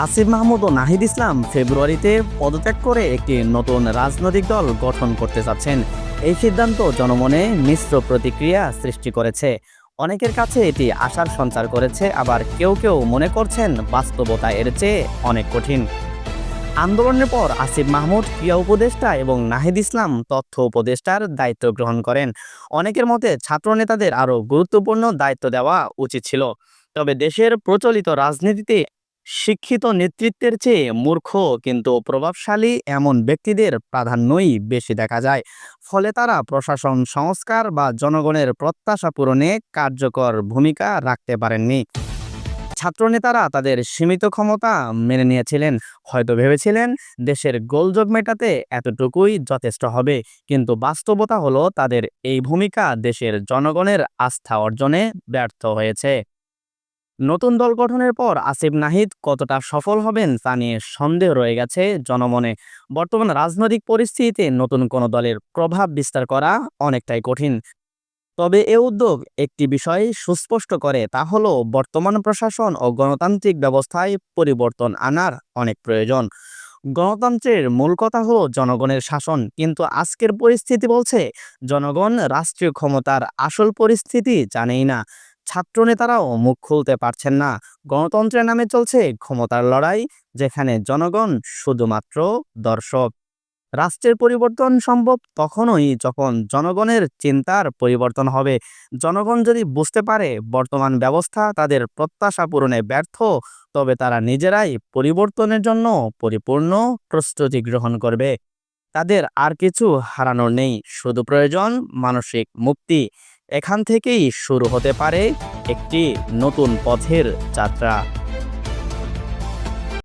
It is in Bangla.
আসিফ মাহমুদ ও নাহিদ ইসলাম ফেব্রুয়ারিতে পদত্যাগ করে একটি নতুন রাজনৈতিক দল গঠন করতে যাচ্ছেন। এই সিদ্ধান্ত জনমনে মিশ্র প্রতিক্রিয়া সৃষ্টি করেছে। অনেকের কাছে এটি আশার সঞ্চার করেছে, আবার কেউ কেউ মনে করছেন বাস্তবতা এর চেয়ে অনেক কঠিন। আন্দোলনের পর আসিফ মাহমুদ ক্রীড়া উপদেষ্টা এবং নাহিদ ইসলাম তথ্য উপদেষ্টার দায়িত্ব গ্রহণ করেন। অনেকের মতে ছাত্র নেতাদের আরও গুরুত্বপূর্ণ দায়িত্ব দেওয়া উচিত ছিল। তবে দেশের প্রচলিত রাজনীতিতে শিক্ষিত নেতৃত্বের চেয়ে মূর্খ কিন্তু প্রভাবশালী এমন ব্যক্তিদের প্রাধান্যই বেশি দেখা যায়। ফলে তারা প্রশাসন সংস্কার বা জনগণের প্রত্যাশা পূরণে কার্যকর ভূমিকা রাখতে পারেননি। ছাত্রনেতারা তাদের সীমিত ক্ষমতা মেনে নিয়েছিলেন, হয়তো ভেবেছিলেন দেশের গোলযোগ মেটাতে এতটুকুই যথেষ্ট হবে। কিন্তু বাস্তবতা হলো তাদের এই ভূমিকা দেশের জনগণের আস্থা অর্জনে ব্যর্থ হয়েছে। নতুন দল গঠনের পর আসিফ নাহিদ কতটা সফল হবেন তা নিয়ে সন্দেহ রয়ে গেছে জনমনে। বর্তমান রাজনৈতিক পরিস্থিতিতে নতুন কোনো দলের প্রভাব বিস্তার করা অনেকটাই কঠিন। তবে এ উদ্যোগ একটি বিষয় সুস্পষ্ট করে, তা হলো বর্তমান প্রশাসন ও গণতান্ত্রিক ব্যবস্থায় পরিবর্তন আনার অনেক প্রয়োজন। গণতন্ত্রের মূল কথা হলো জনগণের শাসন, কিন্তু আজকের পরিস্থিতি বলছে জনগণ রাষ্ট্রীয় ক্ষমতার আসল পরিস্থিতি জানেই না। ছাত্রনেতারাও মুখ খুলতে পারছেন না। গণতন্ত্রের নামে চলছে ক্ষমতার লড়াই, যেখানে জনগণ শুধুমাত্র দর্শক। রাষ্ট্রের পরিবর্তন সম্ভব তখনই যখন জনগণের চিন্তার পরিবর্তন হবে। জনগণ যদি বুঝতে পারে বর্তমান ব্যবস্থা তাদের প্রত্যাশা পূরণে ব্যর্থ, তবে তারা নিজেরাই পরিবর্তনের জন্য পরিপূর্ণ প্রস্তুতি গ্রহণ করবে। তাদের আর কিছু হারানোর নেই, শুধু প্রয়োজন মানসিক মুক্তি। এখান থেকেই শুরু হতে পারে একটি নতুন পথের যাত্রা।